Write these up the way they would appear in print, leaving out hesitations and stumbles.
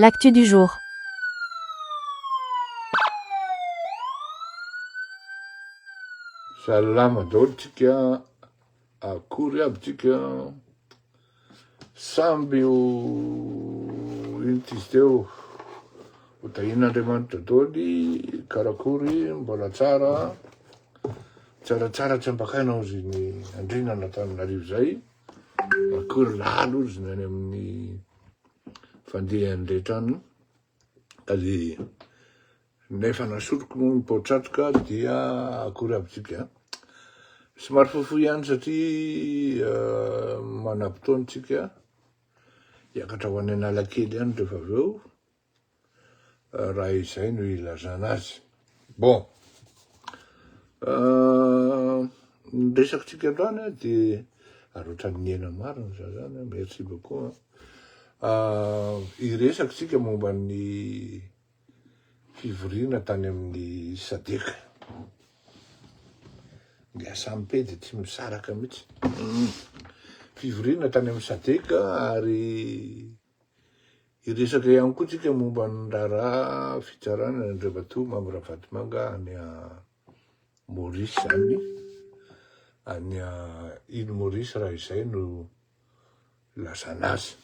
L'actu du jour. Salama daholo tsika, akory aby tsika, samby ho ino tizy teo, ho tahin'Andriamanitra daholo, karakory, mbola tsara tsy ambakaina ozy ny andrina natanin'arivo zay, akory lalo ozy ny any amin'ny fandehan'ilay trano, ary nefa nasoroko moa ny potratroka dia akory aby tsika. Somary fohifohy ihany satria manam-potoana tsika hiakatra ho any Analakely ihany rehefa avy eo, raha izay no ilazana azy. Bon, ny resaka tsika androany dia aroatran'ny niaina marina za zany, merci beaucoup. Iresaka tsika momba ny fivoriana tany amin'ny Sadeka. Dia sampy dia tsy misaraka mihitsy. Fivoriana tany amin'ny Sadeka ary iresaka ihany koa tsika momba ny raharaha fitsarana Andriamatoa Mamy Ravatomanga any Maurice zany, any ino Maurice raha izay no lazana azy.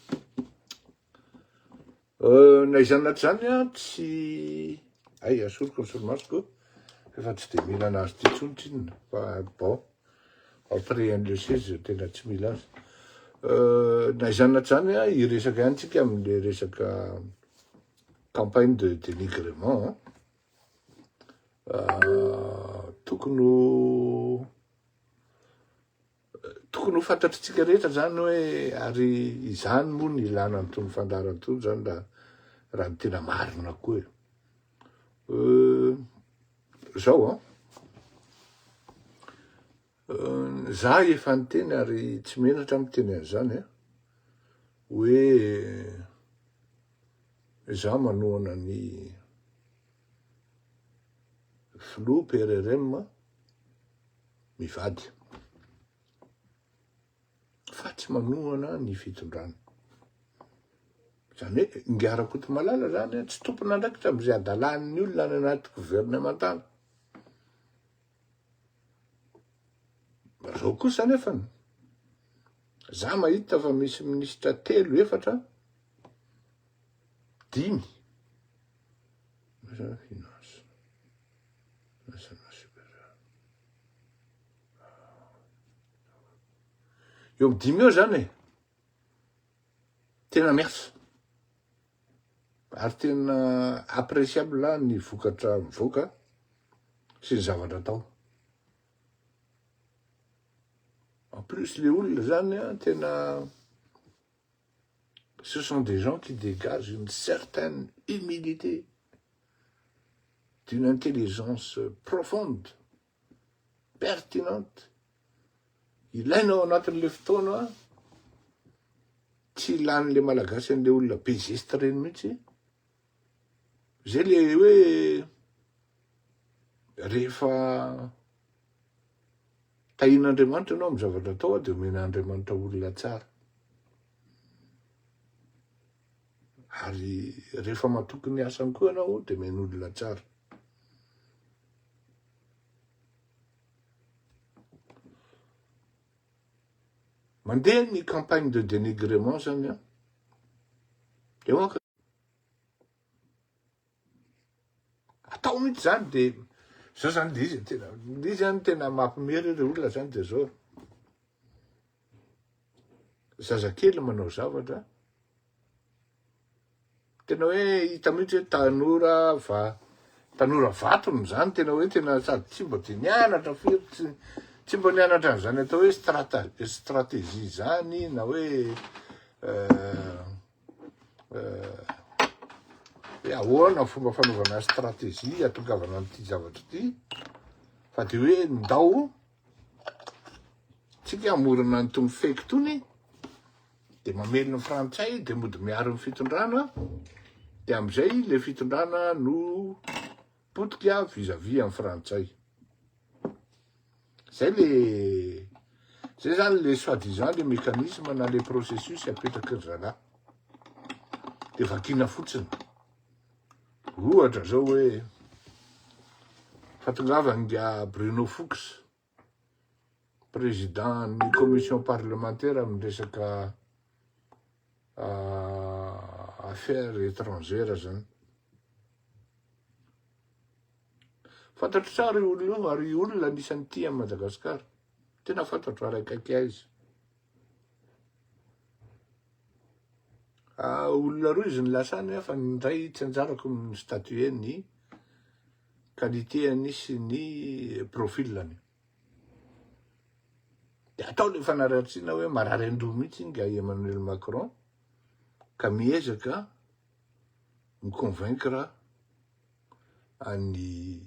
Naizana zany tsy asoroko ny solomasoko efa tsy dia mila anazy ty intsony tsinona fa bon après an'le seza tena tsy mila azy. Naizana zany iresaka ihany tsika amin'le resaka campagne de dénigrement. Tokony ho fantatritsika rehetra zany hoe ary izany moa ny ilana an'itony fandaharan-tony zany raha ny tena marina koa zao za efa niteny ary tsy menatra miteny an'izany hoe za manohana ny filoha PRRM mivady fa tsy manohana ny fitondrana. Zany hoe ngiara-koty malala zany tsy tompona andraikitra am'izay adalan'ny olona any anaty gouvernementale. Zao kosa nefany za mahita fa misy ministra 3-4 5 finance eo amin'ny 5 eo zany tena merci ary tena appréciable ny vokatra mivoaka sy ny zavatra atao. En plus les olona zany tena ce sont des gens qui dégagent une certaine humilité, d'une intelligence profonde, pertinente. Ilaina ao anatin'le fotoana tsy ilan'le malagasy an'le olona bezesta reny mihitsy. Zay le hoe rehefa tahin'Andriamanitra ianao amin'ny zavatra atao dia omen'Andriamanitra olona tsara. Ary rehefa matoky ny asany koa ianao dia omen'olona tsara. Mandeha ny campagne de dénigrement zany eo anka atao mihitsy zany dia zao zany de izy zany tena mampimery ireo olona zany dia zao. Zazakely manao zavatra tena hoe hita mihitsy hoe tanora vatony zany, tena hoe tena sady tsy mbo dia nianatra firy, tsy mbo nianatra an'izany atao hoe stratégie zany na hoe ahoana fomba fanaovana stratégie atongavana an'ity zavatra ity, fa dia hoe ndao tsika amorona n'itony fake tony dia mamelona frantsay dia mody miaro ny fitondrana, dia amin'izay le fitondrana no potika vis-à-vis amin'ny frantsay. Zay zany le soi-disant le mécanisme na le processus apetraky ry zalahy. dia vakina fotsiny. Ohatra zao hoe fatongavanga Bruno Fuchs, président-ny commission parlementaire amin'ny resaka affaires étrangères zany. Fantatro tsara io olona io, ary olona anisan'ny tia Madagasikara. Tena fantatro araikaiky izy. Olona roa izy nilasany fa ny iray tsy anjarako ny statue ny qualitéany sy ny profilany. Dia atao le fanaratsiana hoe marary an-doha mihitsy nga Emmanuel Macron ka miezaka mi-convaincre any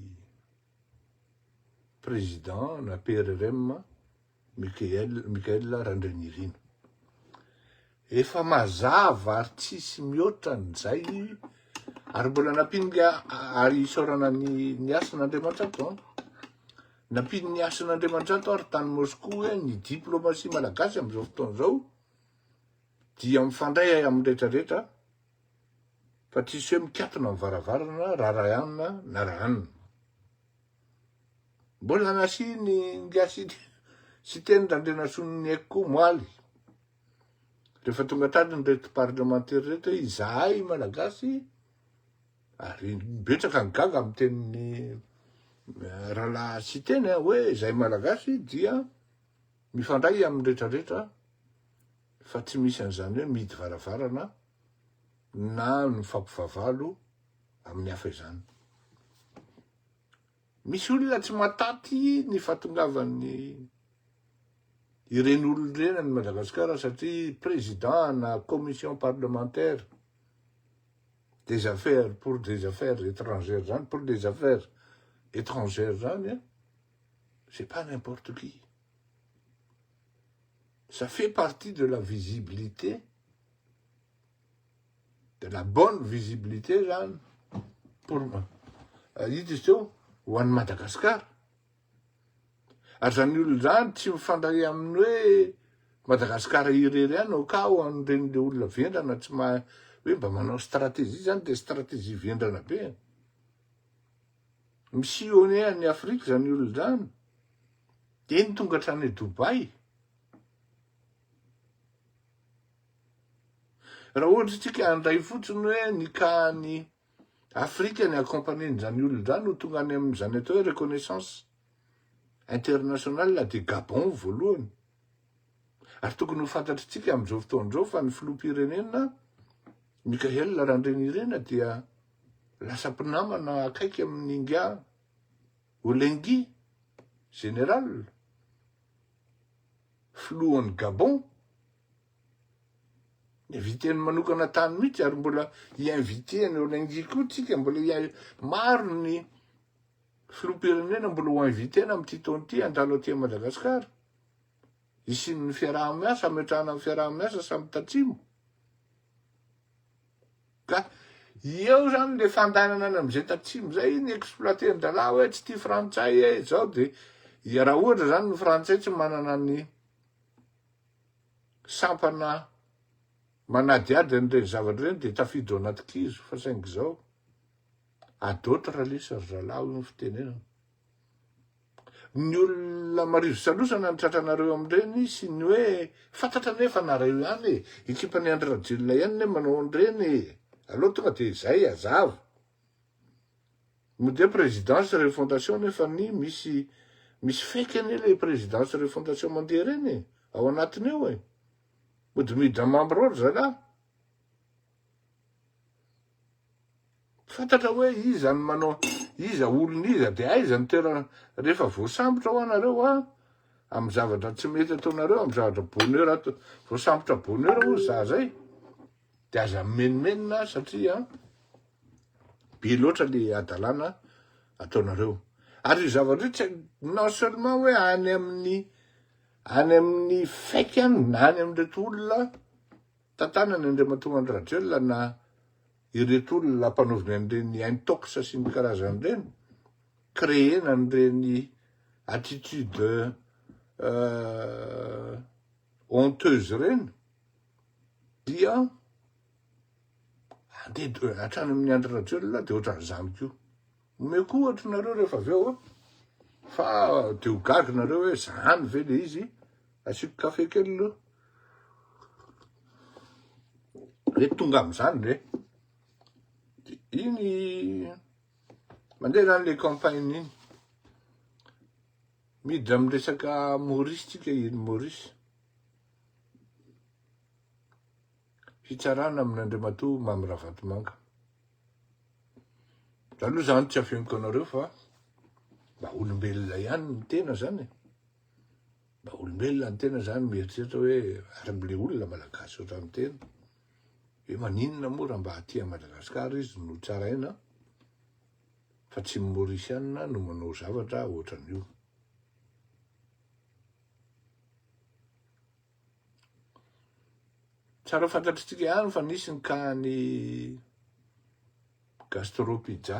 président na PRRM Mikael Randrinirina. Efa mazava ary tsisy mihoatra n'izay, ary mbola napinga ary isaorana ny asan'Andriamanitra ato. Napiny ny asan'Andriamanitra ato ary tany Moscou hoe ny diplomatie malagasy amin'izao fotoana izao dia mifandray amin'ny rehetrarehetra fa tsisy hoe mikatona amin'ny varavarana rarahanina na rahanina. Mbola nasiny ngasy sy teny Randrenasoniny haiko koa moaly. Rehefa tonga tany ny reto parlementaire reto hoe izahay malagasy, ary betsaka ny gaga amin'ny tenin'ny rahalahy sy teny hoe izahay malagasy dia mifandray amin'ny rehetrarehetra fa tsy misy an'izany hoe mihidy varavarana na mifampivavalo amin'ny hafa izany. Misy olona tsy mataty ny fahatongavan'ny ireny olona ireny any Madagasikara satria président na commission parlementaire des affaires pour des affaires étrangères zany, pour des affaires étrangères zany, c'est pas n'importe qui. Ça fait partie de la visibilité, de la bonne visibilité zany pour hitizao ho an'ny Madagasikara. Ary zany olona zany tsy mifandray amin'ny hoe Madagasikara irery ihany ao ka ho an'ireny le olona vendrana tsy hoe mba manao stratégie zany dia stratégie vendrana be. Misillonné any Afrika zany olona zany, dia ny tonga hatrany Dubai. Raha ohatra tsika andray fotsiny hoe ny kahany Afrika ny accompagné zany olona zany ho tonga any amin'izany atao hoe reconnaissance internationale de Gabon voalohany. Ary tokony ho fantatritsika amin'izao fotoan'izao fa ny filoham-pirenena Mikael Randrinirina dia lasa mpinamana akaiky amin'ny Inga Olengi général filohan'ny Gabon. Invité manokana tany mihitsy ary mbola i-invité ny Olengi koa tsika, mbola maro ny filoham-pirenena mbola ho invité amin'ity taona ity andalo aty Madagasikara. Isin'ny fiaraha-miasa, ametrahana amin'ny fiaraha-miasa samy tatsimo. Ka eo zany le fandanana amin'izay tatsimo zay ny exploiter-n-dalahy hoe tsy tia frantsay zao dia raha ohatra zany ny frantsay tsy manana ny sampana manadiady an'ireny zavatra ireny dia tafidy ao anaty kizo fa saingy zao à d'autres lisy ry zalahy ny fitenenana. Ny olona marivo salosana ny tratranareo amin'ireny sy ny hoe fantatra nefa nareo ihany ekipan'ny Andry Rajoelina ihany ne manao an'ireny. Aloha tonga dia izay azava. Dia présidence refondation nefa ny misy faiky ane le présidence refondation mandeha ireny ao anatiny eo e. Mody miditra membre ao ry zalahy. Fantatra hoe iza ny manao, iza olona iza dia aiza ny toerana rehefa voasambotra ho anareo amin'ny zavatra tsy mety ataonareo, amin'ny zavatra bonheur voasambotra bonheur ho za zay dia aza menimenina satria be loatra le adalana ataonareo. Ary io zavatra tsy non seulement hoe any amin'ny faiky any na any amin'reto olona tantanany Andriamatoa Andry Rajoelina na ireto olona mpanoviny an'ireny intox sy ny karazan'ireny créena an'ireny attitude honteuse ireny dia Andeha hatrany amin'ny andro rajolona dia ohatran'izany koa. Omeko ohatranareo rehefa avy eo fa dia ho gaga nareo hoe zany ve le izy, asiako kafe kely aloha. Hoe tonga amin'izany re. Iny mandeha zany le campagne iny. Miditra amin'ny resaka Maurice tsika iny Maurice. Fitsarana amin'Andriamatoa Mamy Ravatomanga. Aloha zany tsy afeniko anareo fa mba olombelona ihany ny tena zany. Mba olombelona ny tena zany mieritreritra hoe ary le olona malagasy ohatran'ny tena. Hoe maninona moa raha mba aty Madagasikara izy no tsaraina fa tsy Mauriciana no manao zavatra ohatran'io. Tsara fantatritsika ihany fa nisy ny kahany gastropizza.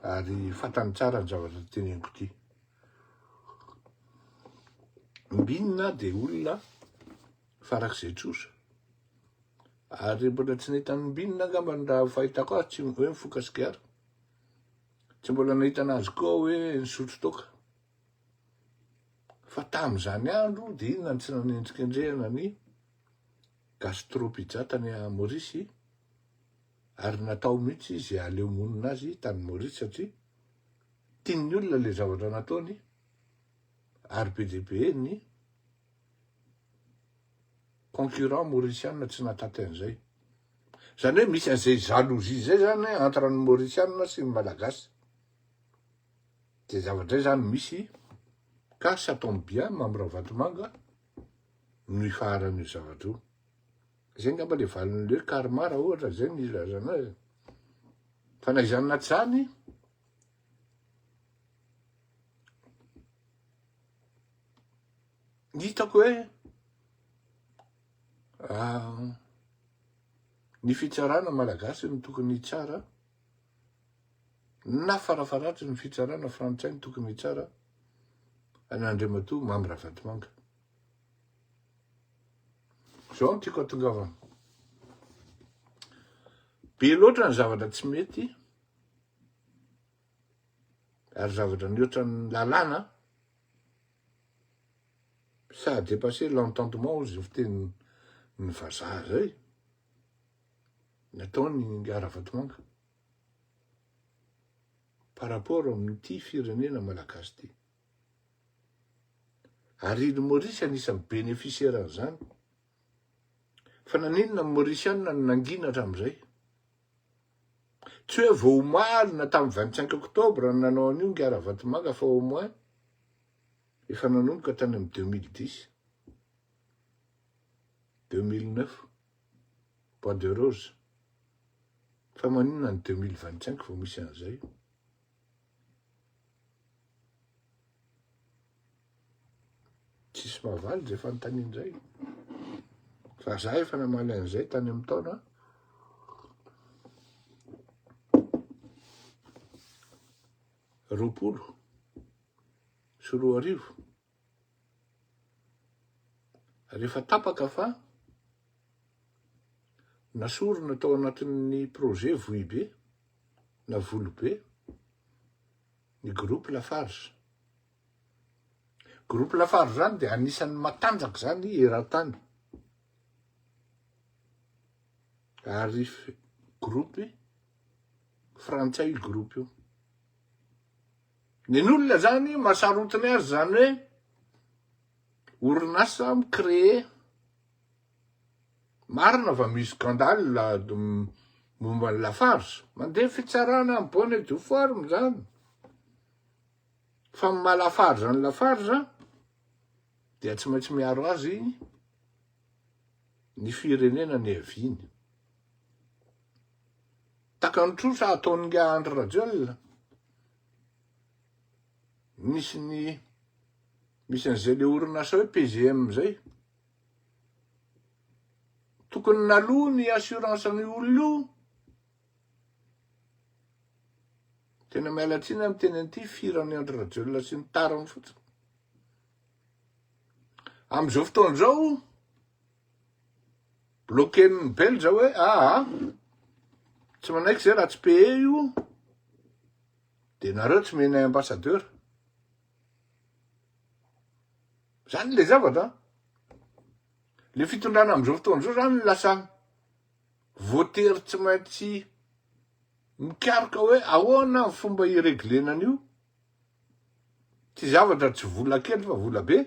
Ary fantany tsara ny zavatra teneniko ity. Mbinina dia olona farak'izay tsosa. Ary mbola tsy nahita ny mbinina angamba raha fahitako azy tsy hoe mifoka sigara. Tsy mbola nahita anazy koa hoe nisotro toaka. Fa tamin'izany andro dia inona tsy nanendrikendrehana ny gastropizza tany Maurice, ary natao mihitsy izy aleo monina azy tany Maurice satria tian'ny olona le zavatra nataony ary be dia be ny concurrent mauriciana tsy nataty an'izay. Zany hoe misy an'izay jalousie zay zany entre ny mauriciana sy ny malagasy. Dia zavatra zay zany misy ka ça tombe bien Mamy Ravatomanga no ifaharan'io zavatra io. Zay ngamba le valin'le hoe karma raha ohatra zay ny ilazana azy. Fa na izany na tsy zany, hitako hoe ny fitsarana malagasy no tokony tsara, na farafaratry ny fitsarana frantsay no tokony tsara an'Andriamatoa Mamy Ravatomanga. Zao no tiako atongavana. Be loatra ny zavatra tsy mety, ary zavatra ny ohatran'ny lalàna, ça a dépassé l'entendement ozy fiteny ny vazaha zay, nataony Ravatomanga par rapport amin'ity firenena malagasy ity. Ary ny Maurice anisan'ny bénéficiaire an'izany. Fa naninona ny Mauriciana no nangina hatramin'izay. Tsy hoe vao omaly tamin'ny 25 octobre nanao an'io nga Ravatomanga fa au moins efa nanomboka tany amin'ny 2010, 2009, Bois de Rose. Fa maninona ny 2025 vao misy an'izay. Tsisy mahavaly zay fanontanian'izay. Fa za efa namaly an'izay tany amin'ny taona 2020. Rehefa tapaka fa nasorona tao anatin'ny projet Vohibe na Volobe ny groupe Lafarge. Groupe Lafarge zany dia anisan'ny matanjaka zany eran-tany. Ary groupe frantsay io groupe io. Ny olona zany mahasarotiny azy zany hoe orinasa micréé. Marina fa misy scandale momba ny Lafarge. Mandeha fitsarana amin'ny bonne et due forme zany. Fa ny Lafarge ny Lafarge dia tsy maintsy miaro azy ny firenena ny aviny. Takany trosa ataony nga Andry Rajoelina. Misy an'izay le orinasa hoe PGM zay. Tokony naloa ny assurance ny olona io. Tena mialatsiny amin'ny teny an'ity firan'ny Andry Rajoelina sy ny tarany fotsiny. Amin'izao fotoana izao, bloquen'ny belge hoe tsy manaiky zay raha tsy paye io de nareo tsy menay ambassadeur zany le zavatra le fitondrana am'izao fotoana zao zany lasa voatery tsy maintsy mikaroka hoe ahoana ny fomba ireglenan'io ty zavatra tsy vola kely fa vola be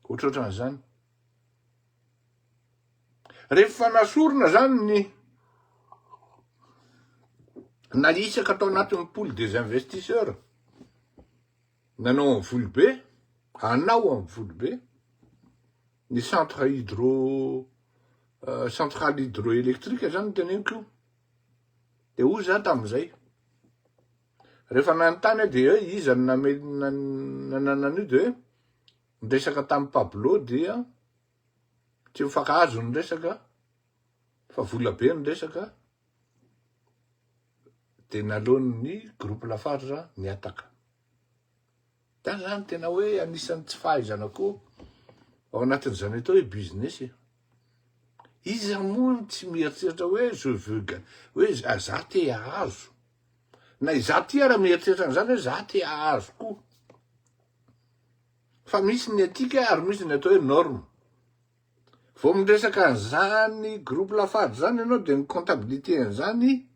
ohatrohatran'izany rehefa nasorona zany ny naisaka atao anatin'ny pool des investisseurs nanao amin'ny voly be hanao amin'ny voly be ny centrale hydroélectrique zany teneniko io de o za tam'izay rehefa nanontany de iza nananan'io de niresaka tamin'ny Pablo dia tsy mifankahazo niresaka fa vola be niresaka de nalon'ny groupe Lafarge niataka da zany tena hoe anisan'ny tsy fahaizanako ao anatin'izany atao hoe business iza moa tsy mieritreritra hoe je veux hoe za te ahazo na za ty raha mieritreritra an'izany hoe za te ahazo koa fa misy ny etika ary misy ny atao hoe norme vao miresaka an'izany groupe Lafarge zany ianao de ny comptabilité an'izany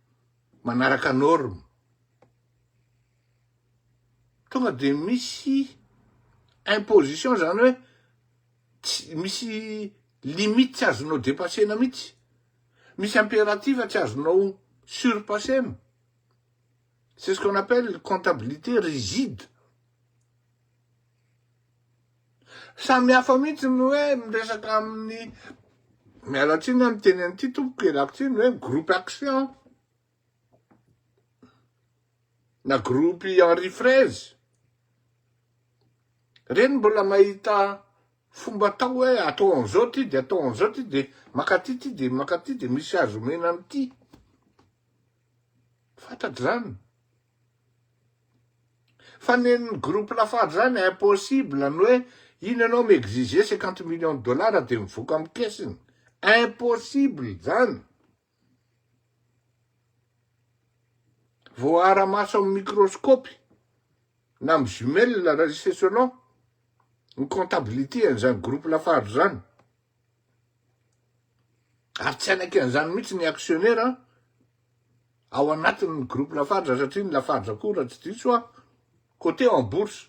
manaraka norme tonga de misy imposition zany hoe misy limite tsy azonao dépassena mihitsy misy impératif tsy azonao surpasser c'est ce qu'on appelle comptabilité rigide samy hafa mihitsy ny hoe miresaka amin'ny mialatsiny amin'ny teny an'ity tompoko elako tsiny hoe groupe action na groupe Henri Fraise reny mbola mahita fomba atao hoe atao an'izao ty de atao an'izao ty de makaty ty de makaty de misy azo mena am'ty fantatry zany fa neny groupe Lafarge zany impossible ny hoe iny ianao m'exiger 50 millions de dollars de mivoaka amin'ny kesiny impossible zany vao aramaso amin'ny microscopy na amin'ny jumelle la recessionao ny comptabilité an'izany groupe Lafarge zany ary tsy anaiky an'izany mihitsy ny actionnaire ao anatin'ny groupe Lafarge satria ny Lafarge koa raha tsy diso côté en bourse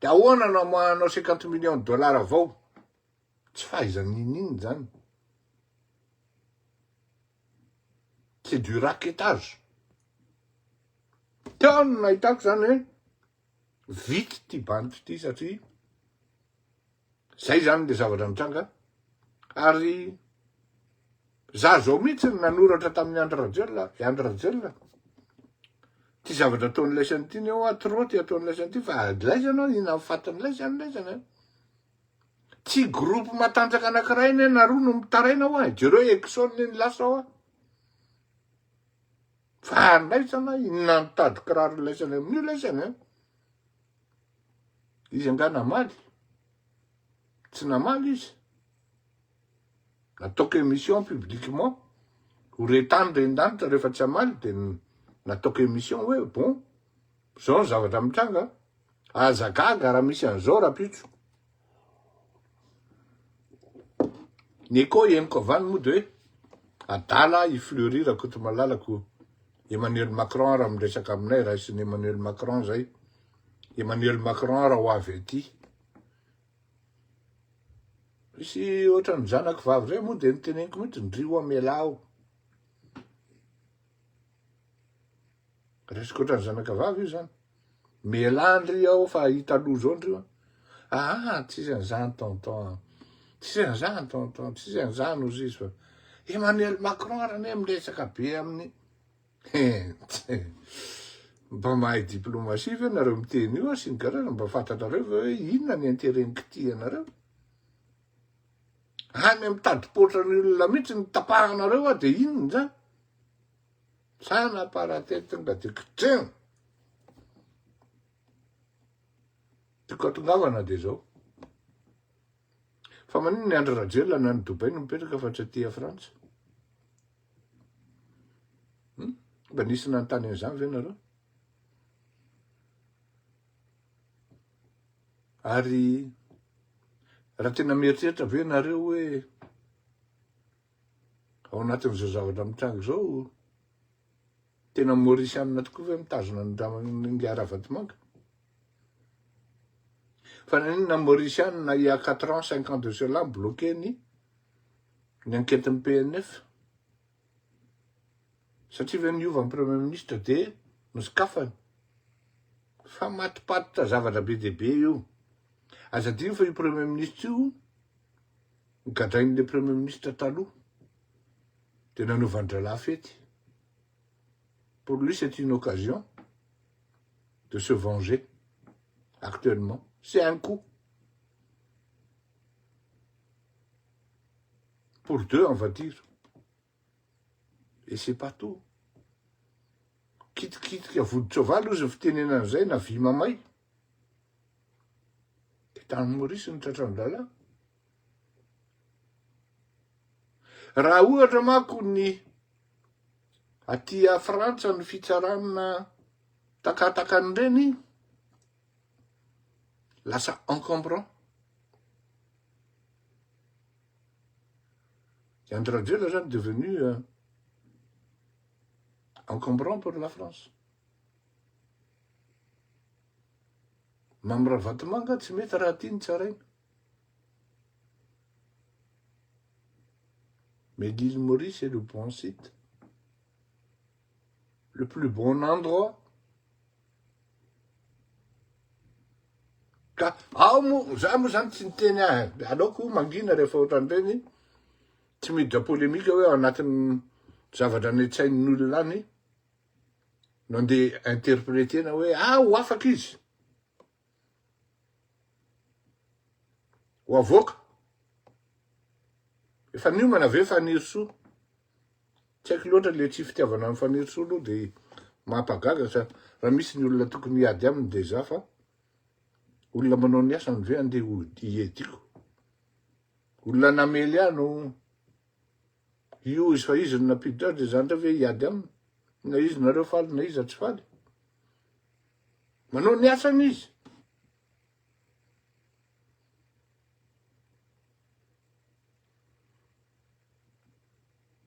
de ahoana anao manao 50 millions de dollars avao tsy fahaizany ininy zany c'est du raquettage teo no nahitako zany hoe vity ty banty ty satria zay zany le zavatra mitranga ary za zao mihitsy nanoratra tamin'ny André Rajel ty zavatra ataon'ny laisany ty neo trop ty ataon'ny laisany ty fa laisana ina mifatany laisany tsy groupe matanjaka anankiray ne na roa no mitaraina ho jereo Exxon ny lasa ao fa laisana inona mitady kiraro laisany amin'io laisany izy anga namaly tsy namaly izy nataoko émission publiquement ho retany rendanitra rehefa tsy amaly de nataoko émission hoe bon zao ny zavatra mitranga azagaga raha misy an'izao rapitso ny eko henoko avany moa de hoe adala ifleurir koto malalako Emmanuel Macron raha miresaka aminay raha isin'ny Emmanuel Macron zay Emmanuel Macron raha ho avy aty misy ohatrany zanako vavy zay moa de niteneniko mihitsy ndrio amelao resaka ohatrany zanaka vavy io zany melandry ao fa hitaloha zao ndrio tsisy an'izany tonton tsisy an'izany tonton tsisy an'izany ozy izy fa Emmanuel Macron raha ne miresaka be amin'ny mba mahay diplomatie ve nareo miteny io sy ny karazana mba fantatrareo hoe inona ny intereniko ty anareo any mitady potrany olona mihitsy ny tapahanareo de inona zany sana paratetinga de kitren tokatongavana de zao Fa maninona ny andro rajela na ny Dubai no mipetraka fa tsy aty Frantsa. Mba nisy nanontany an'izany ve nareo? Ary raha tena mieritreritra ve nareo hoe ao anatin'izao zavatra mitranga zao tena Mauritianina tokoa ve mitazona ny gara vatomanga? Fa nanina Mauritianina il y a 4 ans, 5 ans de cela bloqué ny enquêten'ny PNF. Satria ve niova ny Premier Ministre de nosokafany. Fa matipatitra zavatra be dia be io. Aza dino fa io Premier Ministre io gadrain'le Premier Ministre taloha de nanaovandra fety. Pour lui, c'est une occasion de se venger actuellement. C'est un coup. Pour deux, on va dire. Et c'est pas tout. Kitikika vodin-tsoavaly ozy fitenena an'izay na vy mamay. De tany Maurice ny tratran-drala. Raha ohatra manko ny aty a Frantsa ny fitsarana takatakany reny, lasa encombrant. André Rajela zany devenu encombrant pour la France. Mamra vatomanga tsy mety raha ty ny tsaraina. Mais l'île Maurice est le bon site, le plus bon endroit. Ka za moa zany tsy niteny aleoko mangina rehefa ohatran'ireny tsy miditra polémika hoe ao anatin'ny zavatra netsain'olona any no andeha interprétena hoe ho afaka izy ho avoaka. Efa niomana ve fanirisoa? Tsy haiko loatra le tsy fitiavana amin'ny fanirisoa aloha de mampagaga sa raha misy ny olona tokony hiady aminy de za fa olona manao ny asany ve andeha hiediko. Olona namely ano io izy fa izy no napiditra azy de zany ndray ve hiady aminy, na izy nareo faly na izy tsy faly. Manao ny asany izy.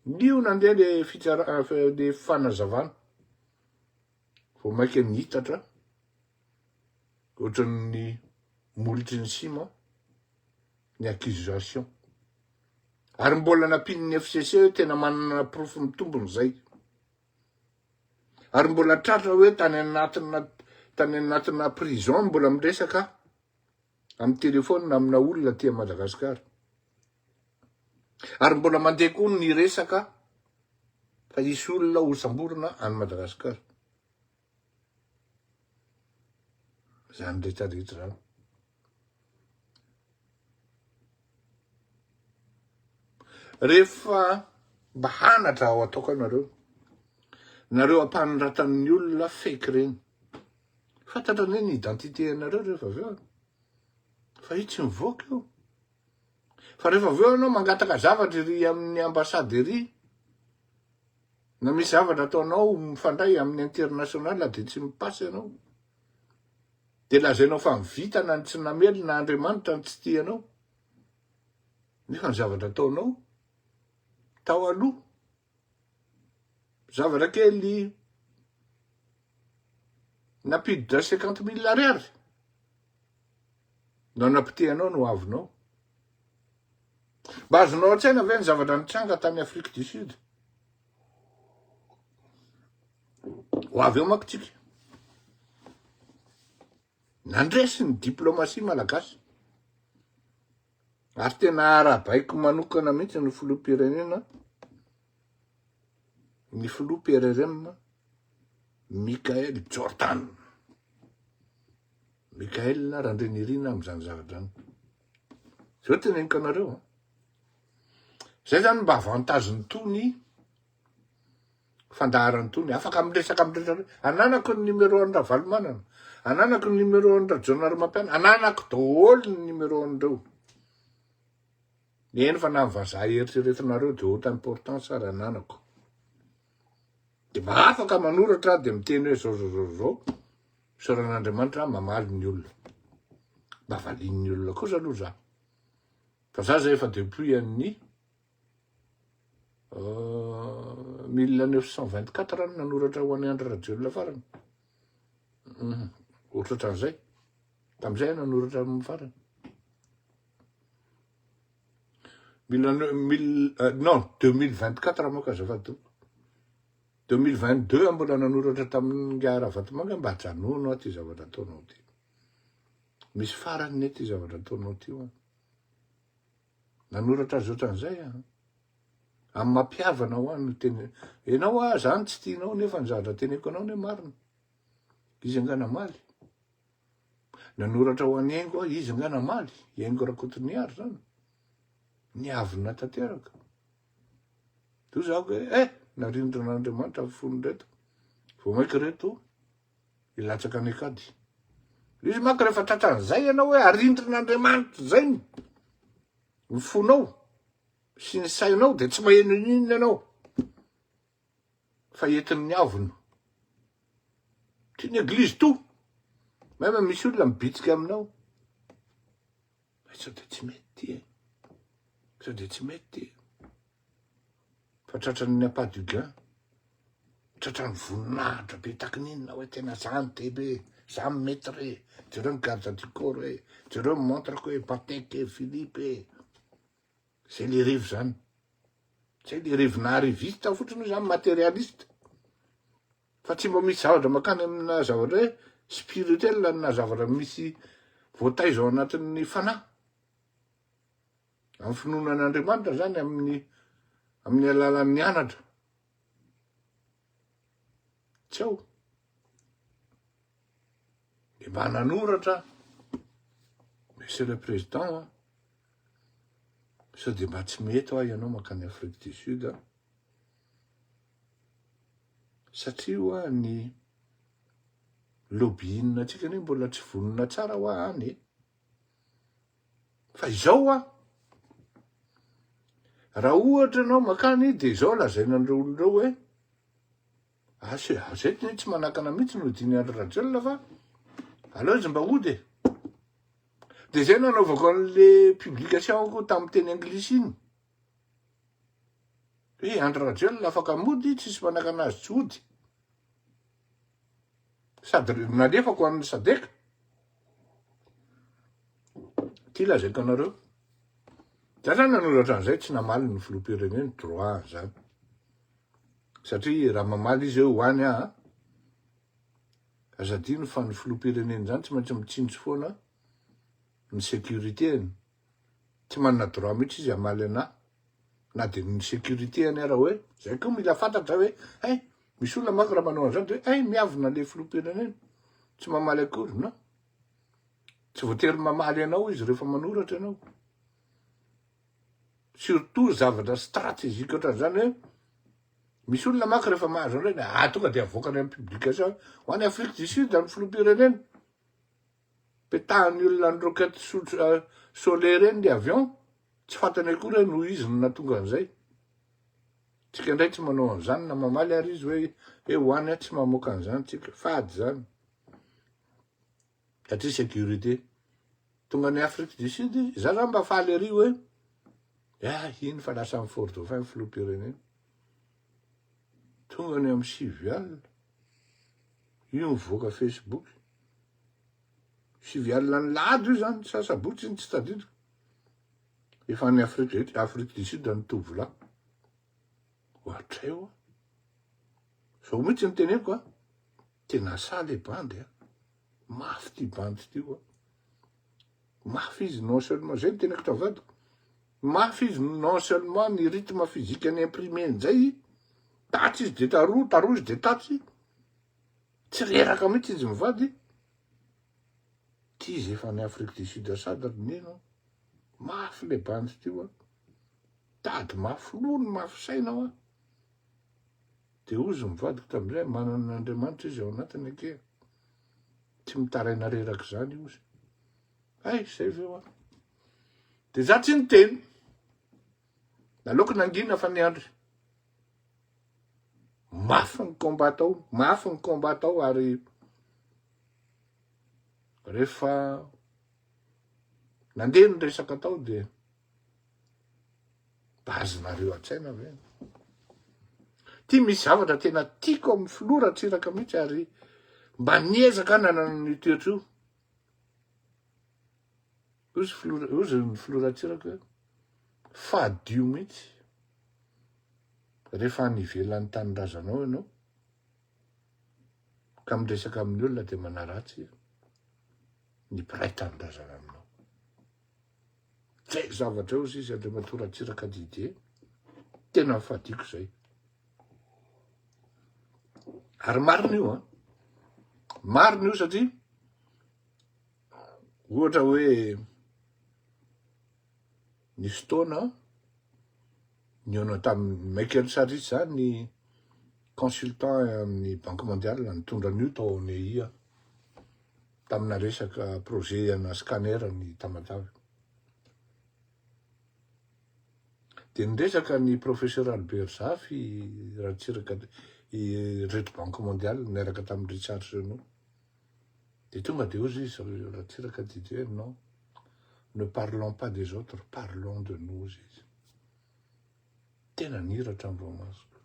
Nio nandeha le fanazavana vao mainka nitatra ohatran'ny molotry ny ciment ny accusation. Ary mbola napin'ny FCC hoe tena manana proof mitombony zay. Ary mbola tratra hoe tany anatina prison mbola miresaka amin'ny telefôny na amina olona aty Madagasikara. Ary mbola mandeha koa ny resaka fa hisy olona osamborona any Madagasikara. Zany rehetrarehetra zany. Rehefa mba hanatra ao ataoko nareo ampanoratan'ny olona fake reny. Fantatra ny identité anareo rehefa avy eo. Fa io tsy mivoaka io. Fa rehefa avy eo anao mangataka zavatra ery amin'ny ambassade ery, na misy zavatra ataonao mifandray amin'ny international de tsy mipasy ianao. De lazainao fa mivita na tsy namely na Andriamanitra tsy tianao. Nefa ny zavatra ataonao tao aloha. Zavatra kely napiditra 50 000 ariary. No napiteanao no avinao. Mba azonao an-tsaina ve ny zavatra nitranga tany Afrique du Sud? Ho avy eo manko tsika. Nandresy ny diplomatie malagasy. Ary tena arabaiko manokana mihitsy ny filoham-pirenena, ny filoha-PRRM Michael Jordan. Michael Randrenirina amin'izany zavatra zany. Zao teneniko anareo. Zay zany mba avantagen'ny tony fandaharany tony. Afaka miresaka amin'ny ananako ny numéro an'ny Ravalomanana, ananako ny numéro an'ny John Ramapana, ananako daholo ny numéro an'ireo. Ny eny fa na ny vazaha eritreretinareo de haute importance ary ananako. De mba afaka manoratra de miteny hoe zao. Soran'Andriamanitra mamaly ny olona. Mba valin'ny olona kosa aloha za. Fa za zay efa depuis an'ny 1924 nanoratra ho an'ny Andry Rajoelina farany. Ohatratra an'izay. Tam'izay nanoratra amin'ny farany. Non, 2024 moa ka azafady. 2022 mbola nanoratra tamin'ny Ngara Vatomanga mba hajanono aty zavatra ataonao ty. Misy farany ny ty zavatra ataonao ty ho. Nanoratra azy ohatran'izay a. Amin'ny mampiavana ho any teny. Enao a zany tsy tianao nefa ny zavatra teneko anao ne marina. Izy angana maly. Nanoratra ho an'ny Aingo a izy angana maly. Aingo Rakotoniary zany. Niavina tanteraka. Tu zaho hoe narindrin'Andriamanitra amin'ny fony reto. Vao maika reto ilatsaka ny akady. Izy manko rehefa tratran'izay ianao hoe arindrin'Andriamanitra zay ny fonao sy ny sainao de tsy maheno inona ianao. Fa entin'ny avona. Ty ny eglizy to. Même misy olona mibitsika aminao. Sao de tsy mety e. Sao de tsy mety. Fa tratran'ny Pas du Gain. Tratran'ny voninahitra be takin'inona hoe tena zany tebe. Zany mety re. Jereo ny garde du corps e. Jereo montre hoe Patek e Philippe e. C'est les rives zany. C'est les rives nariviste fotsiny zany matérialiste. Fa tsy mba misy zavatra makany amina zavatra hoe spirituel na zavatra misy voataiza ao anatin'ny fanahy. Amin'ny finoanan'Andriamanitra zany amin'ny alalan'ny anatra. Tsy ao. De mba nanoratra Monsieur le Président sao de mba tsy mety ho ianao makany Afrique du Sud satria ho ny lobbying atsika ny mbola tsy vonona tsara ho any. Fa izao raha ohatra ianao makany de izao lazainandreo olondreo hoe zay tsy manakana mihitsy no diny Andry Rajoelina fa aleo izy mba hody e. De zay nanaovako an'le publication tamin'ny teny anglisy iny. Hoe Andry Rajoelina afaka mody tsisy manakana azy tsy hody. Sady nalefako amin'ny Sadeka. Ty lazaiko anareo. Za zany nanoratra an'izay tsy namaly ny filoham-pirenena droit zany. Satria raha mamaly izy eo hoany azadino fa ny filoham-pirenena zany tsy maintsy mitsinjo foana ny sécurité-ny. Tsy manana droit mihitsy izy hamaly anahy. Na de ny sécurité-ny raha hoe zay koa mila fantatra hoe misy olona manko raha manao an'izany hoe miavona le filoham-pirenena. Tsy mamaly akory, non. Tsy voatery mamaly anao izy rehefa manoratra ianao. Surtout zavatra stratégique ohatran'izany hoe misy olona manko rehefa mahazo an'ireny tonga de avoakany amin'ny publication ho any Afrique du Sud amin'ny filoham-pirenena. Petahan'ny olona ny roquette solaire eny le avion. Tsy fantany akory no izy no nahatonga an'izay. Tsika indray tsy manao an'izany na mamaly ary izy hoe hoany tsy mamoaka an'izany tsika. Fady zany. Satria sécurité. Tonga ny Afrique du Sud za zany mba faly ary hoe iny fa lasa amin'ny Fort Dauphin filoham-pirenena. Tonga ny amin'ny 7 alina. Io mivoaka Facebook. 7 alina ny lado io zany sasabotsy ny tsy tadidiko. Efa ny Afrique du Sud ny tovolahy. Ohatreo. Zao mihitsy ny teneko tena saly bandy mafy ty bandy ty mafy izy non seulement zay ny teneko tavadiko. Mafy izy non seulement ny rythme physique ny imprimé nzay. Tatsy izy de taroa izy de tatsy. Tsy reraka mihitsy izy mivady. Ty izy efa ny Afrique du Sud sady nino. Mafy le bandy ty tady mafy lony mafy saina de ozy mivadiko tam'izay manan'Andriamanitra izy ao anatiny ake. Tsy mitaraina reraka zany ozy. Zay ve de za tsy niteny. Naloko nangina fa niandry. Mafy ny combat tao, mafy ny combat tao ary rehefa nandeha ny resaka tao dia bazonareo an-tsaina ve. Ty misy zavatra tena tiako amin'ny filoratsiraka mihitsy ary mba niezaka nanana ny toetra io. Ozy ny filoratsiraka hoe fadio mihitsy rehefa nivelan'ny tanindrazanao ianao ka miresaka amin'ny olona dia manaratsy ny mpiray tanindrazana aminao. Zay zavatra eo izy Andriamatoratsiraka Didier tena mifadiako zay. Ary marina io a, marina io satria ohatra hoe nisy fotoana niona tamin'ny Michael Saris zany ny consultant amin'ny Banque mondiale nitondra an'io tao NEI tamina resaka projet ana scanner ny Tamatavy. Dia niresaka ny professeur Albert Zafy ratsiraka reto Banque mondiale niaraka tamin'ny Richard Senow. Dia tonga dia ozy izy ratsiraka Didier, non, ne parlons pas des autres, parlons de nous izy. Tena niratra amin'ny voamasoko.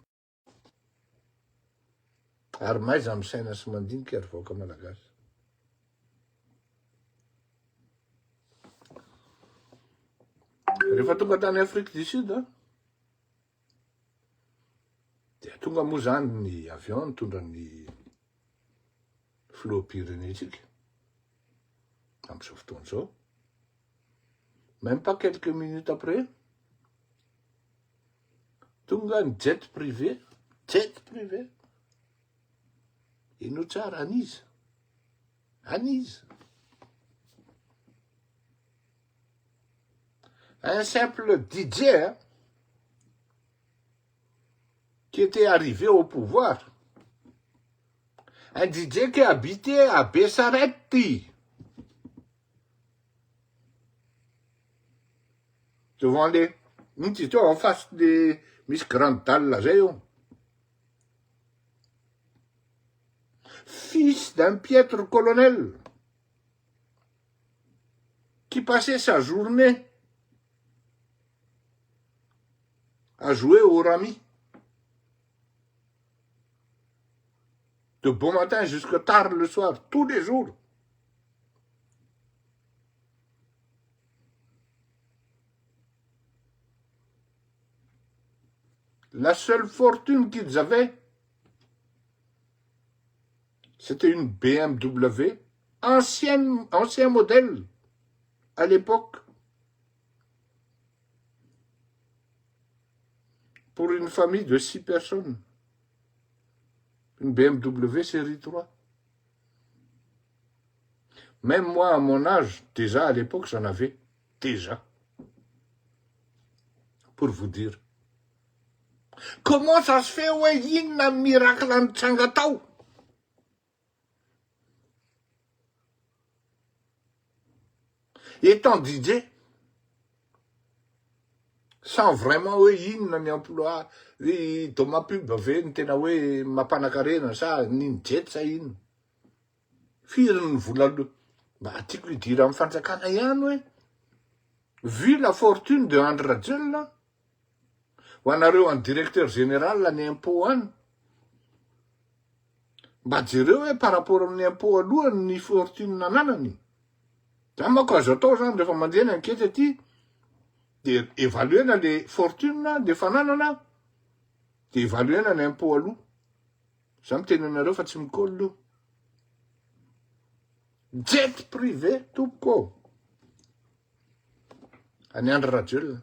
Ary maiza misaina sy mandinika ary vahoaka malagasy. Rehefa tonga tany Afrique du Sud dia tonga moa zany ny avion nitondra ny filoham-pirenentsika amin'izao fotoana izao. Même pas quelques minutes après, tonga ny jet privé, ino tsara aniza, un simple DJ qui était arrivé au pouvoir, un DJ qui habitait à Bessareti, devant les, en face des Miss Grande Dalle là, fils d'un piètre colonel qui passait sa journée à jouer au rami de bon matin jusqu'à tard le soir, tous les jours. La seule fortune qu'ils avaient, c'était une BMW, ancien modèle à l'époque, pour une famille de 6 personnes. Une BMW série 3. Même moi, à mon âge, déjà à l'époque, j'en avais déjà. Pour vous dire. Comment ça se fait, ouais, il y a un miracle en Tsangatao? Étant DJ, sans vraiment hoe inona ny emploi Thomas Pub ve ny tena hoe mampanakarena sa niny jet sa inona. Firy ny vola mba tiako hidira amin'ny fanjakana ihany hoe vu la fortune de André Rajel ho anareo en directeur général ny impôt any mba jereo hoe par rapport amin'ny impôt aloha ny fortune nananany. Zany manko azo atao zany rehefa mandeha ny ankety aty dia évaluena le fortune de fananana dia évaluena ny impôt aloha. Zany miteny anareo fa tsy mikôlo io. Jet privé tompoko any André Rajel.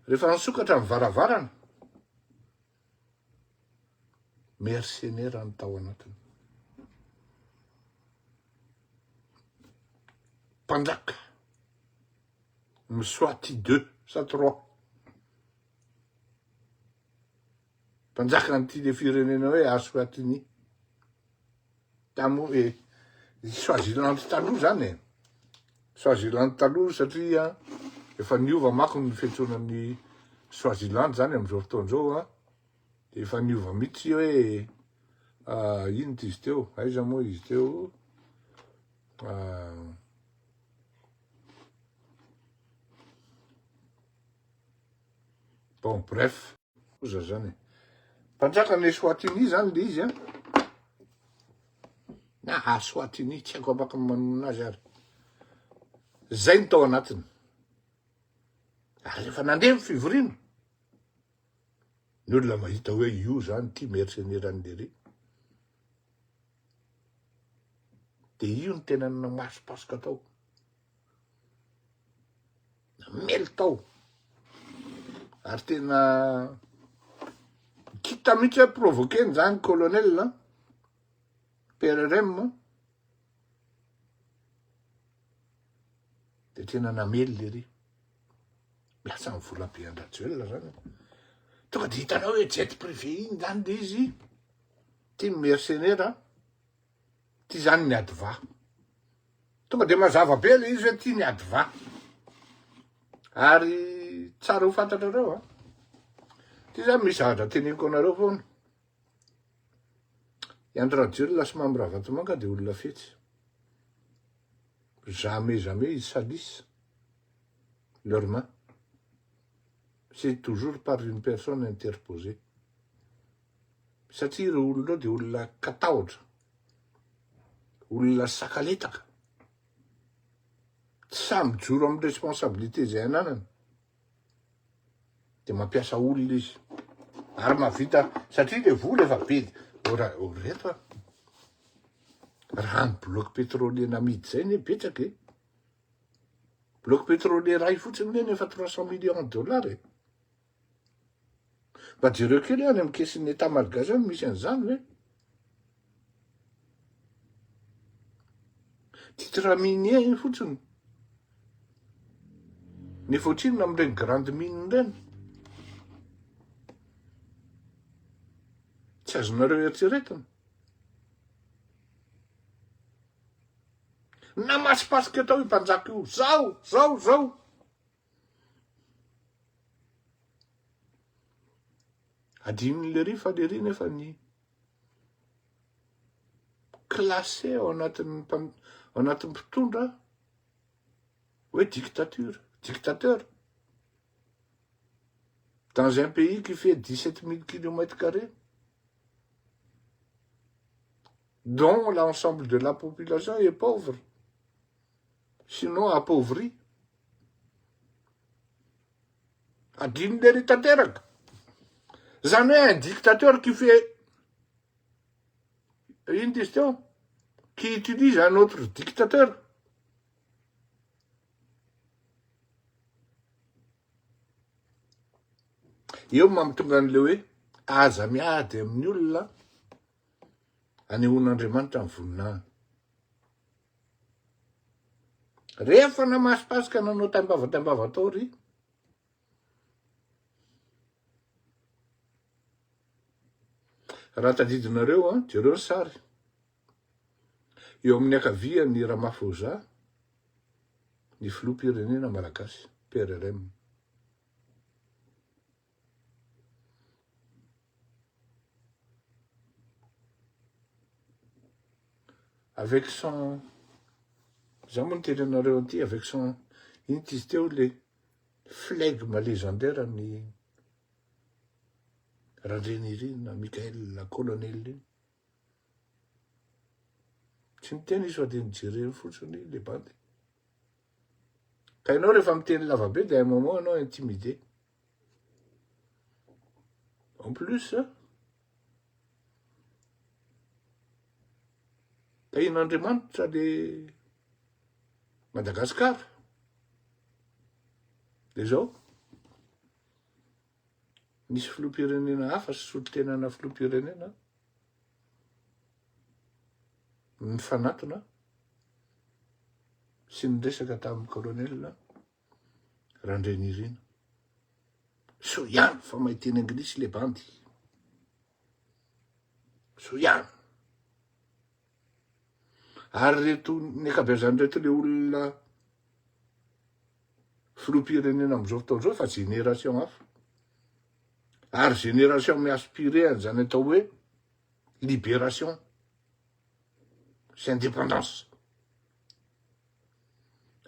Rehefa nisokatra amin'ny varavarana, mercenaire ny tao anatiny. Mpanjaka Mswati 2 sa 3. Mpanjaka n'ity le firenena hoe Aswatini. Tamo Swaziland taloha zany e. Swaziland taloha satria efa niova mako ny fiantsonan'ny Swaziland zany am'izao fotoan'izao a. Efa niova mihitsy hoe ino izy teo, aiza moa izy teo. Bon, bref, oza zany. Mpanjakany Eswatini zany le izy a. Na Eswatini, tsy haiko afaka manona azy ary. Zay ny tao anatiny. Ary rehefa nandeha fivoriana, ny olona mahita hoe io zany ty mercenaire ndery. De io ny tena namasopasoka tao. Melo tao. Ary tena kita mihitsy hoe provoquer zany colonel PRRM. De tena namely lery. Miasa amin'ny vola be Andrajoelina zany. Tonga de hitanao hoe jet privé iny zany de izy. Ty mercenaire, ty zany ny adva. Tonga de mazava be le izy hoe ty ny adva. Ary tsara ho fantatrareo ty zany misy zavatra teneniko anareo foana. I Andrajoelina sy Mambravatomanga de olona fetsy. Jamais ils salissent leurs mains. C'est toujours par une personne interposée. Satria ireo olona de olona katahotra, olona sakaletaka. Samy joro amin'ny responsabilité zay ananany. De mampiasa olona izy. Ary mahavita, satria le vola efa be. Reto raha ny bloc pétrolier namidy zay ne betsaka bloc pétrolier ray fotsiny ne efa 300 millions de dollars Mba jereo kely any amin'ny kesin'ny état malgache any misy an'izany hoe titre minier iny fotsiny. Nifotsiny amin'ireny grande mine ireny. Tsy azonareo eritreretana. Namasipasika tao io mpanjaka io. Zao. Adininy le ry fa le ry nefa ny classé ao anatin'ny mpitondra hoe dictateur. Dans un pays qui fait 17 000 km², dont l'ensemble de la population est pauvre, sinon appauvri. Adininy le ry tanteraka. Zany hoe un dictateur qui fait une question, qui utilise un autre dictateur. Eo mampitonga an'le hoe aza miady amin'ny olona anehoan'Andriamanitra ny voninahiny. Rehefa namasipasika nanao tambava tao ry, raha tadidinareo jereo ny sary. Eo amin'ny akavia ny Ramaphosa, ny filoham-pirenena malagasy, PRRM. Avec son, za moa nitenenareo an'ity, avec son, iny tizy teo le flegme légendaire ny Randrenirina, Michael Colonel iny. Tsy miteny izy fa de nijereny fotsiny le bandy. Ka ianao rehefa miteny lavabe de un moment anao intimidé. En plus, tahin'Andriamanitra le Madagascar. De zao, nisy filoham-pirenena hafa sy solon-tenana filoham-pirenena nifanatona sy niresaka tamin'ny colonel Randrenirina. So ihany fa mahiteny anglisy le bandy. So ihany. Ary reto ny ankabeazany reto le olona filoham-pirenena amin'izao fotoana izao fa génération hafa. Ary génération mi-aspiré an'izany atao hoe libération sy indépendance.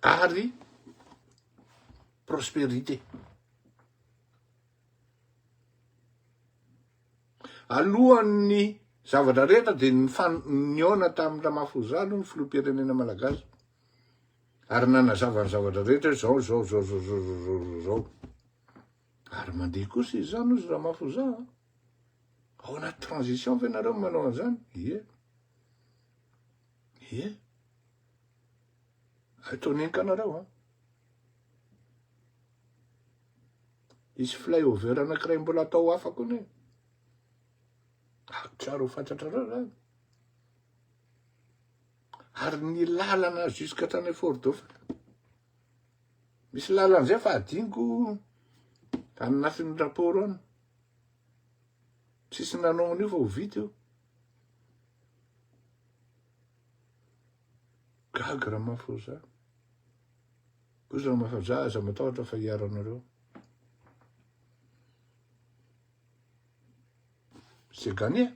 Ary prospérité. Alohan'ny zavatra rehetra dia niona tamin'ny Ramaphosa aloha ny filoham-pirenena malagasy. Ary nanazava ny zavatra rehetra zao. Ary mandeha kosa izy zany ozy Ramaphosa. Ao anaty transition fa ianareo manao an'izany. Ie. Ataonenka anareo. Isy flyover anankiray mbola atao afaka ne. Tsara ho fantatra rao zany. Ary ny lalana jusqu'à tany Fort-Dauphin. Misy lalan'izay fa adingo anatin'ny raporo any. Tsisy nanao an'io fa ho vita io. Gaga Ramaphosa. Kosa Ramaphosa aza matahotra fa hiaranareo. C'est gagné.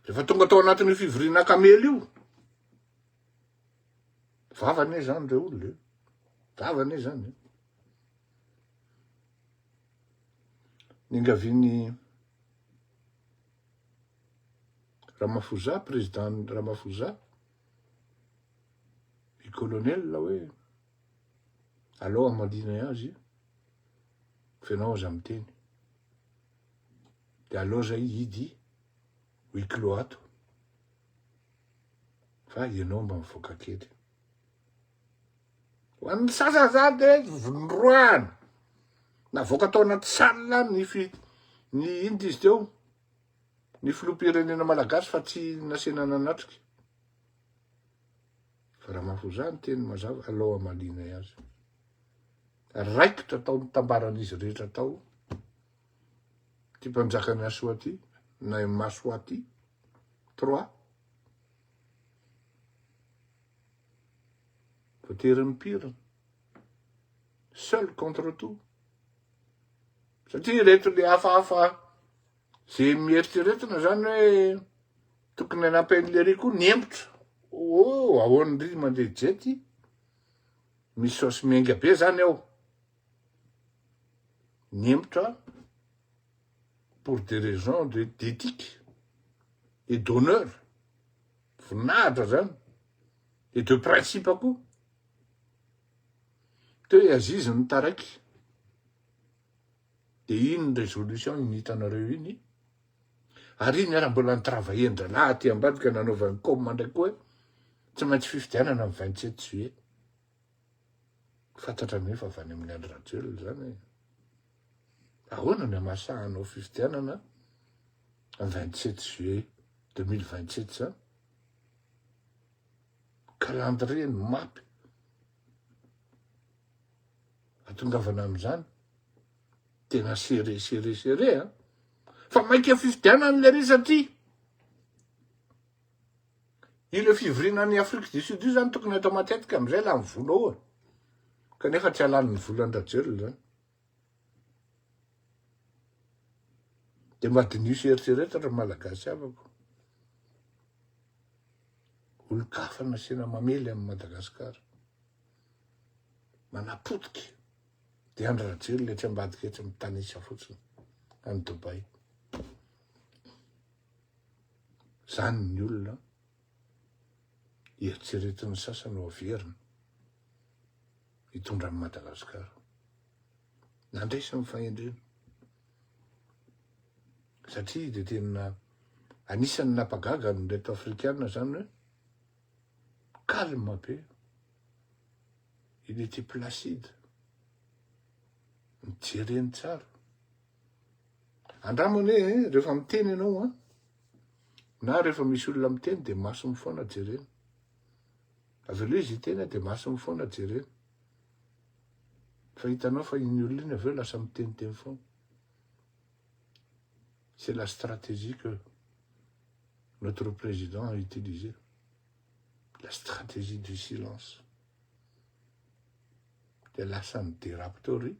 Rehefa tonga tao anatin'ny fivoriana kamely io. Vavane zany reo olona io. Vavane zany. Ningaviany Ramaphosa, président Ramaphosa, i colonel la hoe aloha amalina azy fenao aza miteny. Dia aloha zay hidy huis clos ato. Fa ianao mba mivoaka kely. Ho an'ny sasa zany vondroana. Navoaka tao anaty salina ny ino izy teo. Ny filoham-pirenena malagasy fa tsy nasena nanatrika. Fa Ramaphosa ny teny mazava aloha amalina azy. Raikitra tao ny tambaran'izy rehetra tao. Ty mpanjaka ny Assoati, na Massoati, 3. Voteriny pirina. Seul contre tout. Satria reto le hafahafa zay mieritreretina zany hoe tokony anampahany koa niembotra. Ahoany ry mandeha jety. Misy saosy miainga be zany ao. Niembotra pour des raisons d'éthique et d'honneur. Voninahitra zany. Et de principe koa. Teo Aziz ny taraiky. Dia iny résolution iny hitanareo iny. Ary iny ara mbola nitravahendra ty ambadika nanaovany commande koa tsy maintsy fifidianana amin'ny 27 juillet. Fantatra nefa avy any amin'ny Andry Rajoelina zany. Ahoana ny hamasahanao fifidianana amin'ny 27 juillet 2027 zany. Calendrier ny mapy. Atongavana amin'izany. Tena serré. Fa maika fifidianana le ry satria. Ile fivoriana ny Afrique du Sud io zany tokony atao matetika amin'izay la ny vola oa. Kanefa tsy halan'ny volan'ny Rajoelina zany. Dia mba dinihso eritreretatra malagasy avako. Olon-kafa nasiana mamely amin'ny Madagasikara. Manapotika. Dia Andry Rajoelina etsy ambadika etsy amin'ny Tanisa fotsiny. Any Dubai. Zany ny olona eritreretin'ny sasany ho averina hitondra amin'ny Madagasikara. Nandresa amin'ny fahendrena. Satria dia tena anisan'ny napagaga ny reto Afrikana zany hoe calme be. Il était placide. Mijereny tsara. Andramany rehefa miteny ianao na rehefa misy olona miteny dia masony foana jereny. Avelo izy teny dia masony foana jereny. Fa hitanao fa iny olona iny aveo lasa miteny foana. C'est la stratégie que notre président a utilisée. La stratégie du silence. dia lasa niderampitory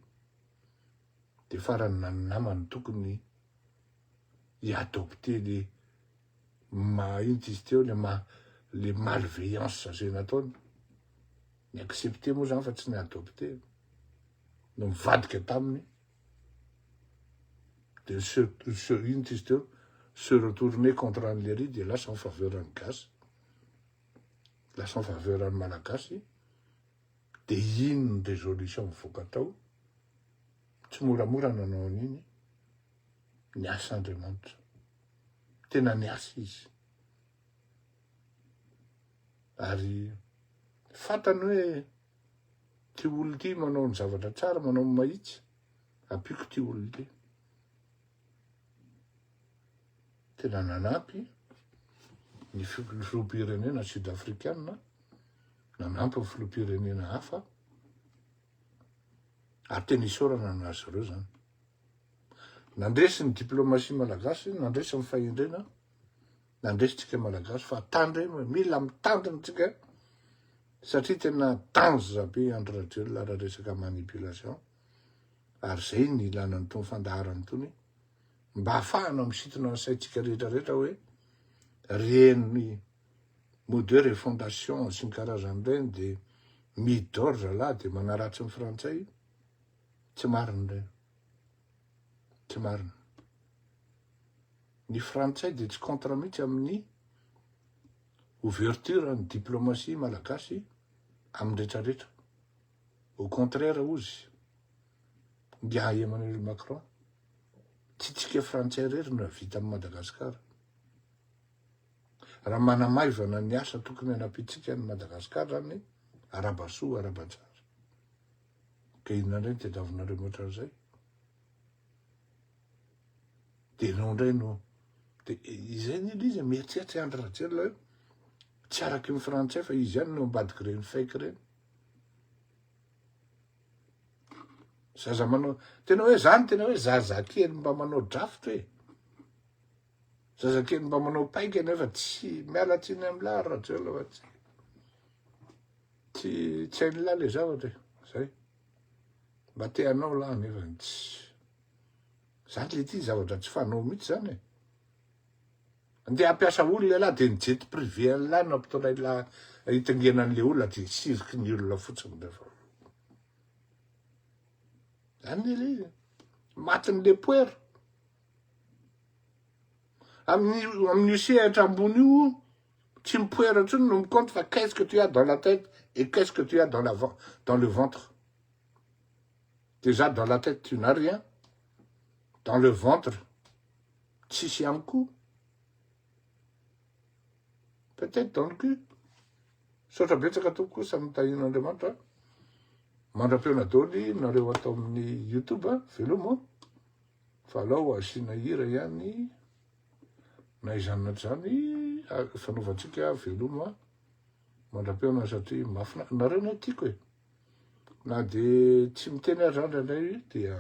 dia farany namany tokony hiadopte le inona izy teo le malveillance zay nataony ny accepte moa zany fa tsy ny adopte no mivadika taminy de inona izy teo se retourner contre Anlery dia lasa en faveuran'ny gasy lasa en faveuran'ny malagasy de ino ny résolution mivoaka tao tsy moramora nanao an'iny niasa Andriamanitra tena niasa izy ary fantany hoe ty olo ty manao ny zavatra tsara manao ny mahitsy ampiko ty olo ty tena nanampy ny filoham-pirenena sud-africaine nanampy ny filoham-pirenena hafa ary tena isorana anazy ireo zany nandresy ny diplomatie malagasy nandresy ny fahendrena nandresitsika malagasy fa tandremo mila mitandrinatsika satria tena danger be Andry Rajoelina raha resaka manipulation ary zay ny ilanany tony fandaharany tony mba hahafahana misintona ny saitsika rehetrarehetra hoe reny mot de refondation sy ny karazany reny de midorge lahy de manaratsy ny frantsay tsy mariny reny tsy marina ny frantsay de tsy contre mihitsy amin'ny ouverture ny diplomatie malagasy amin'ny rehetrarehetra au contraire ozy dia Emmanuel Macron tsy tsika frantsay rery no vita amin'ny Madagasikara raha manamaivana ny asa tokony hanapitsika ny Madagasikara zany arabasoa arabatsara ka inona indray tediavinareo moatra zay de no indray no de izay ny izy mieritreritra Andry Rajoelina hoe tsy araky ny frantsay fa izy ihany no ambadiky reny faiky reny zaza manao tena hoe zany tena hoe zazakely mba manao draft hoe zazakely mba manao paika nefa tsy miala tsiny amin'ny lahy Rajoelina fa tsy hainy lahy le zavatra zay mba te hanao lahy nefa tsy zany le ty zavatra tsy fanao mihitsy zany e andeha hampiasa olona lahy de nijety privé lahy nampitolay lahy hitangenan'le olona de siriky ny olona fotsiny rehefa zany le matin'le poera amin'ny sehatra ambony io tsy mipoera intsony no mikompte fa qu'est-ce que tu as dans la tête et qu'est-ce que tu as dans le ventre déjà dans la tête tu n'as rien dans le ventre tsisy ihany koa peut-être dans le cul saotra betsaka tokoa samy tahin'Andriamanitra mandra-peona daoly nareo atao amin'ny YouTube veloma fa alao asina hira ihany na izany zany fanaovantsika veloma mandra-peona satria mafina nareo no tiako e na de tsy miteny azy andray dia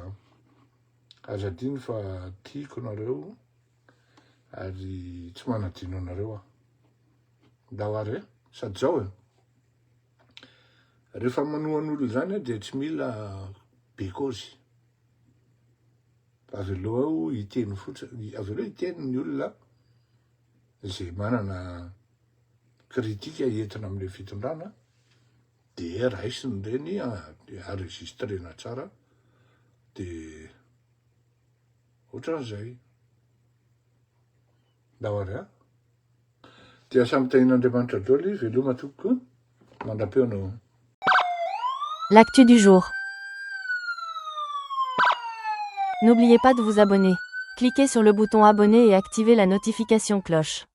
azadiny fa tiako nareo ary tsy manadino anareo da ho ary sady zao e rehefa manohan'olo zany de tsy mila bekozy avy aloha ao hiteny fotsiny avy aloha hiteny ny olona zay manana kritika entina am'le fitondrana de raisiny reny enregistrena tsara de ohatran'izay da ho ary dia samy tahin'Andriamanitra daoly veloma tokoa mandra-peonao. L'actu du jour. N'oubliez pas de vous abonner. Cliquez sur le bouton abonner et activez la notification cloche.